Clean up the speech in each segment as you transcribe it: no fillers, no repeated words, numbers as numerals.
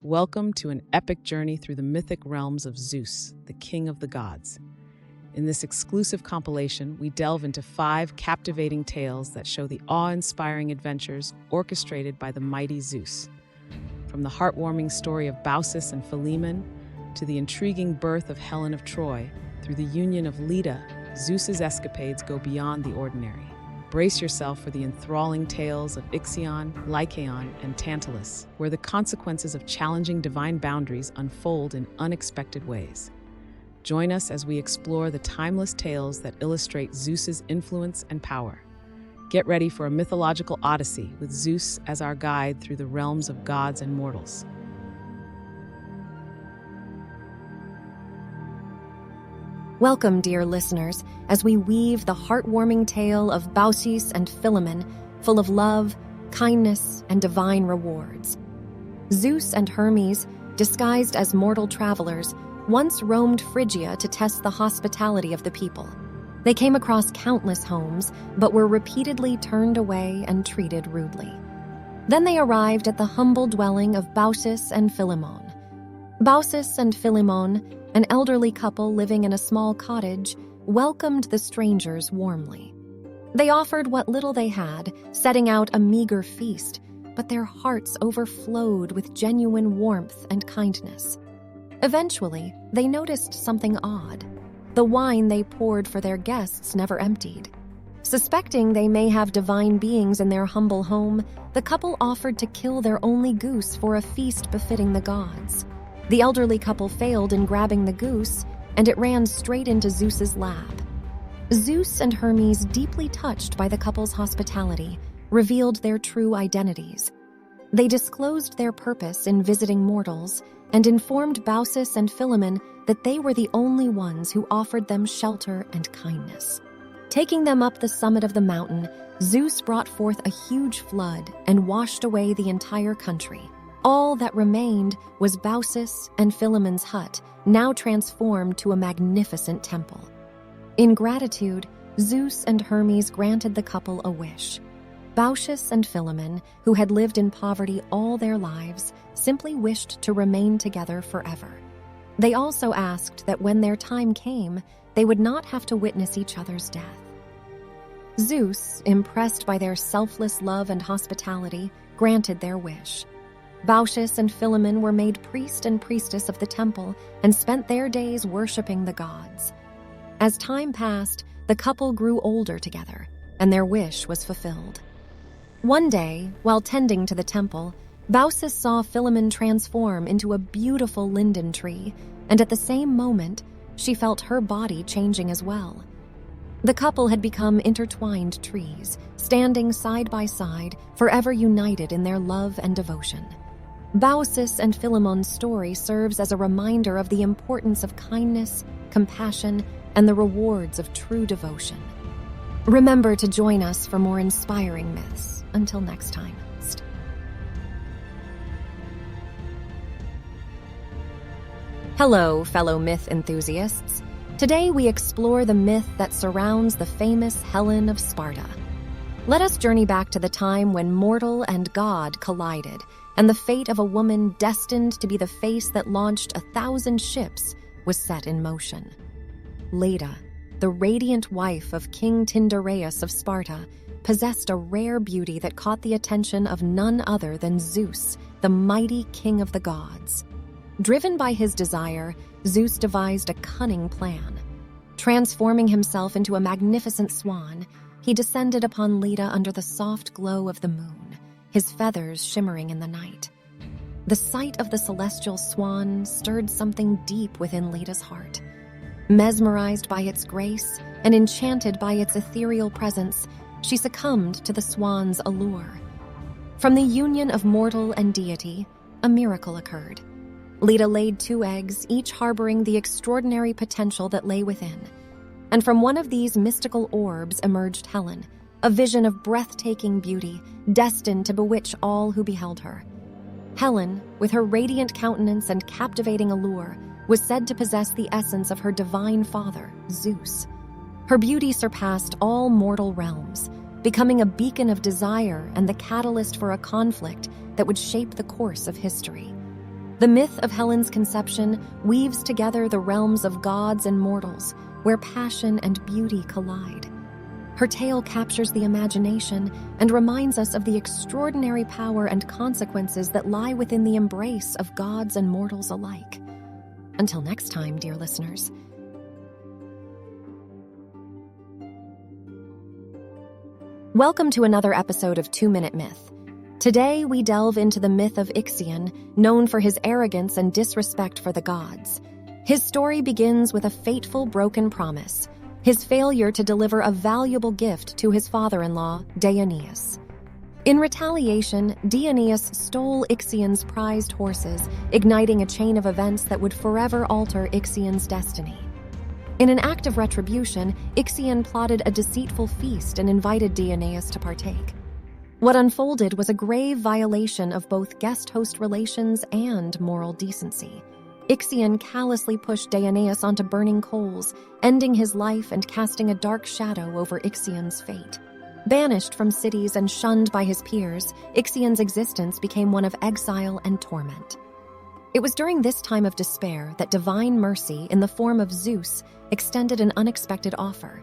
Welcome to an epic journey through the mythic realms of Zeus, the king of the gods. In this exclusive compilation, we delve into 5 captivating tales that show the awe-inspiring adventures orchestrated by the mighty Zeus. From the heartwarming story of Baucis and Philemon to the intriguing birth of Helen of Troy, through the union of Leda, Zeus's escapades go beyond the ordinary. Brace yourself for the enthralling tales of Ixion, Lycaon, and Tantalus, where the consequences of challenging divine boundaries unfold in unexpected ways. Join us as we explore the timeless tales that illustrate Zeus's influence and power. Get ready for a mythological odyssey with Zeus as our guide through the realms of gods and mortals. Welcome, dear listeners, as we weave the heartwarming tale of Baucis and Philemon, full of love, kindness, and divine rewards. Zeus and Hermes, disguised as mortal travelers, once roamed Phrygia to test the hospitality of the people. They came across countless homes, but were repeatedly turned away and treated rudely. Then they arrived at the humble dwelling of Baucis and Philemon. Baucis and Philemon, an elderly couple living in a small cottage, welcomed the strangers warmly. They offered what little they had, setting out a meager feast, but their hearts overflowed with genuine warmth and kindness. Eventually, they noticed something odd. The wine they poured for their guests never emptied. Suspecting they may have divine beings in their humble home, the couple offered to kill their only goose for a feast befitting the gods. The elderly couple failed in grabbing the goose, and it ran straight into Zeus's lap. Zeus and Hermes, deeply touched by the couple's hospitality, revealed their true identities. They disclosed their purpose in visiting mortals and informed Baucis and Philemon that they were the only ones who offered them shelter and kindness. Taking them up the summit of the mountain, Zeus brought forth a huge flood and washed away the entire country. All that remained was Baucis and Philemon's hut, now transformed to a magnificent temple. In gratitude, Zeus and Hermes granted the couple a wish. Baucis and Philemon, who had lived in poverty all their lives, simply wished to remain together forever. They also asked that when their time came, they would not have to witness each other's death. Zeus, impressed by their selfless love and hospitality, granted their wish. Baucis and Philemon were made priest and priestess of the temple and spent their days worshiping the gods. As time passed, the couple grew older together, and their wish was fulfilled. One day, while tending to the temple, Baucis saw Philemon transform into a beautiful linden tree, and at the same moment, she felt her body changing as well. The couple had become intertwined trees, standing side by side, forever united in their love and devotion. Baucis and Philemon's story serves as a reminder of the importance of kindness, compassion, and the rewards of true devotion. Remember to join us for more inspiring myths. Until next time. Hello, fellow myth enthusiasts. Today we explore the myth that surrounds the famous Helen of Sparta. Let us journey back to the time when mortal and god collided, and the fate of a woman destined to be the face that launched 1,000 ships was set in motion. Leda, the radiant wife of King Tyndareus of Sparta, possessed a rare beauty that caught the attention of none other than Zeus, the mighty king of the gods. Driven by his desire, Zeus devised a cunning plan. Transforming himself into a magnificent swan, he descended upon Leda under the soft glow of the moon, his feathers shimmering in the night. The sight of the celestial swan stirred something deep within Leda's heart. Mesmerized by its grace and enchanted by its ethereal presence, she succumbed to the swan's allure. From the union of mortal and deity, a miracle occurred. Leda laid 2 eggs, each harboring the extraordinary potential that lay within. And from one of these mystical orbs emerged Helen, a vision of breathtaking beauty, destined to bewitch all who beheld her. Helen, with her radiant countenance and captivating allure, was said to possess the essence of her divine father, Zeus. Her beauty surpassed all mortal realms, becoming a beacon of desire and the catalyst for a conflict that would shape the course of history. The myth of Helen's conception weaves together the realms of gods and mortals, where passion and beauty collide. Her tale captures the imagination and reminds us of the extraordinary power and consequences that lie within the embrace of gods and mortals alike. Until next time, dear listeners. Welcome to another episode of 2-Minute Myth. Today, we delve into the myth of Ixion, known for his arrogance and disrespect for the gods. His story begins with a fateful broken promise, his failure to deliver a valuable gift to his father-in-law, Dioneus. In retaliation, Dioneus stole Ixion's prized horses, igniting a chain of events that would forever alter Ixion's destiny. In an act of retribution, Ixion plotted a deceitful feast and invited Dioneus to partake. What unfolded was a grave violation of both guest-host relations and moral decency. Ixion callously pushed Dioneus onto burning coals, ending his life and casting a dark shadow over Ixion's fate. Banished from cities and shunned by his peers, Ixion's existence became one of exile and torment. It was during this time of despair that divine mercy, in the form of Zeus, extended an unexpected offer.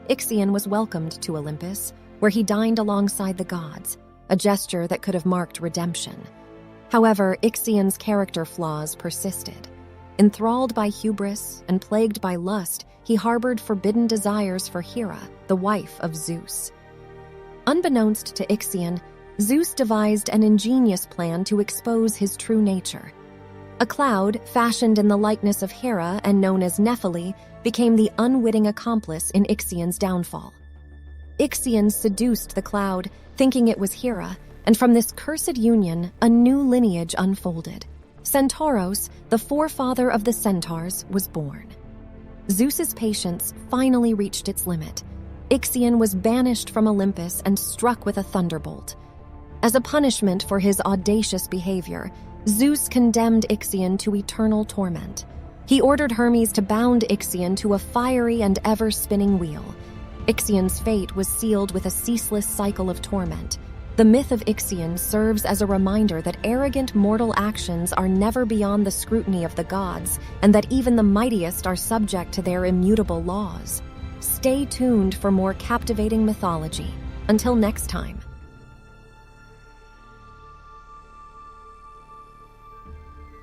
Ixion was welcomed to Olympus, where he dined alongside the gods, a gesture that could have marked redemption. However, Ixion's character flaws persisted. Enthralled by hubris and plagued by lust, he harbored forbidden desires for Hera, the wife of Zeus. Unbeknownst to Ixion, Zeus devised an ingenious plan to expose his true nature. A cloud, fashioned in the likeness of Hera and known as Nephili, became the unwitting accomplice in Ixion's downfall. Ixion seduced the cloud, thinking it was Hera, and from this cursed union, a new lineage unfolded. Centauros, the forefather of the centaurs, was born. Zeus's patience finally reached its limit. Ixion was banished from Olympus and struck with a thunderbolt. As a punishment for his audacious behavior, Zeus condemned Ixion to eternal torment. He ordered Hermes to bound Ixion to a fiery and ever-spinning wheel. Ixion's fate was sealed with a ceaseless cycle of torment. The myth of Ixion serves as a reminder that arrogant mortal actions are never beyond the scrutiny of the gods, and that even the mightiest are subject to their immutable laws. Stay tuned for more captivating mythology. Until next time.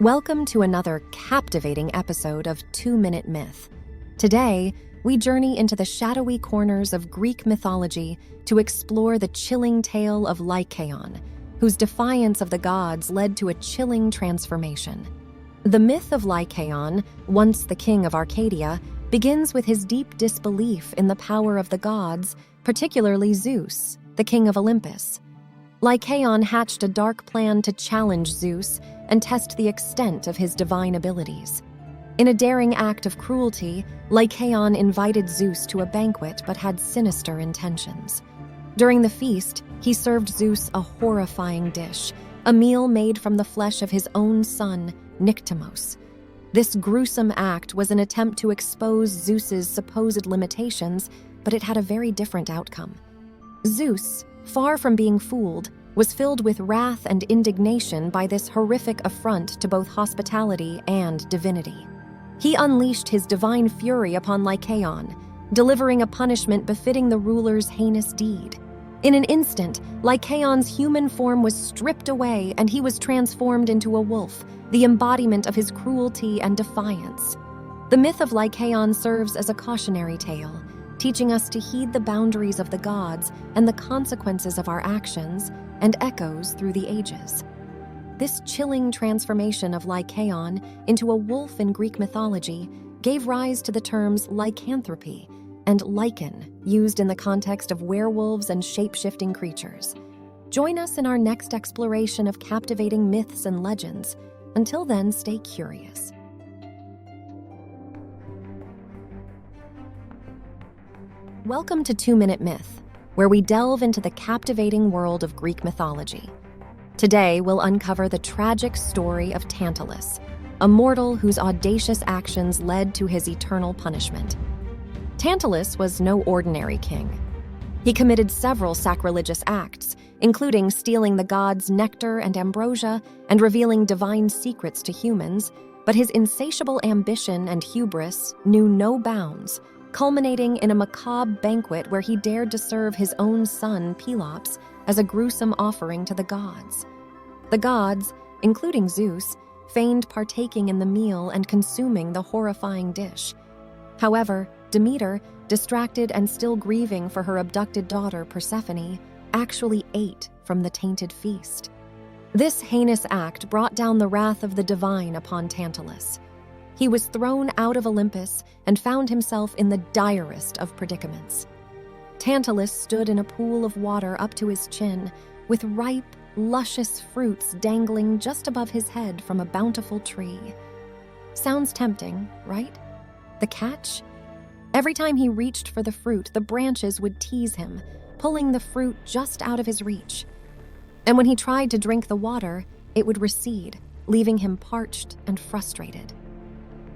Welcome to another captivating episode of 2-Minute Myth. Today, we journey into the shadowy corners of Greek mythology to explore the chilling tale of Lycaon, whose defiance of the gods led to a chilling transformation. The myth of Lycaon, once the king of Arcadia, begins with his deep disbelief in the power of the gods, particularly Zeus, the king of Olympus. Lycaon hatched a dark plan to challenge Zeus and test the extent of his divine abilities. In a daring act of cruelty, Lycaon invited Zeus to a banquet but had sinister intentions. During the feast, he served Zeus a horrifying dish, a meal made from the flesh of his own son, Nyctimos. This gruesome act was an attempt to expose Zeus's supposed limitations, but it had a very different outcome. Zeus, far from being fooled, was filled with wrath and indignation by this horrific affront to both hospitality and divinity. He unleashed his divine fury upon Lycaon, delivering a punishment befitting the ruler's heinous deed. In an instant, Lycaon's human form was stripped away and he was transformed into a wolf, the embodiment of his cruelty and defiance. The myth of Lycaon serves as a cautionary tale, teaching us to heed the boundaries of the gods and the consequences of our actions, and echoes through the ages. This chilling transformation of Lycaon into a wolf in Greek mythology gave rise to the terms lycanthropy and Lycan, used in the context of werewolves and shape-shifting creatures. Join us in our next exploration of captivating myths and legends. Until then, stay curious. Welcome to 2-Minute Myth, where we delve into the captivating world of Greek mythology. Today, we'll uncover the tragic story of Tantalus, a mortal whose audacious actions led to his eternal punishment. Tantalus was no ordinary king. He committed several sacrilegious acts, including stealing the gods' nectar and ambrosia and revealing divine secrets to humans, but his insatiable ambition and hubris knew no bounds, culminating in a macabre banquet where he dared to serve his own son, Pelops, as a gruesome offering to the gods. The gods, including Zeus, feigned partaking in the meal and consuming the horrifying dish. However, Demeter, distracted and still grieving for her abducted daughter Persephone, actually ate from the tainted feast. This heinous act brought down the wrath of the divine upon Tantalus. He was thrown out of Olympus and found himself in the direst of predicaments. Tantalus stood in a pool of water up to his chin, with ripe, luscious fruits dangling just above his head from a bountiful tree. Sounds tempting, right? The catch? Every time he reached for the fruit, the branches would tease him, pulling the fruit just out of his reach. And when he tried to drink the water, it would recede, leaving him parched and frustrated.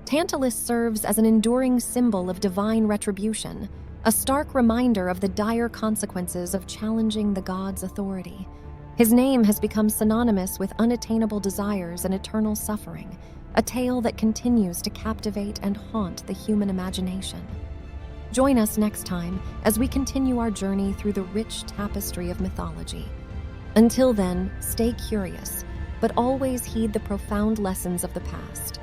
Tantalus serves as an enduring symbol of divine retribution, a stark reminder of the dire consequences of challenging the gods' authority. His name has become synonymous with unattainable desires and eternal suffering, a tale that continues to captivate and haunt the human imagination. Join us next time as we continue our journey through the rich tapestry of mythology. Until then, stay curious, but always heed the profound lessons of the past.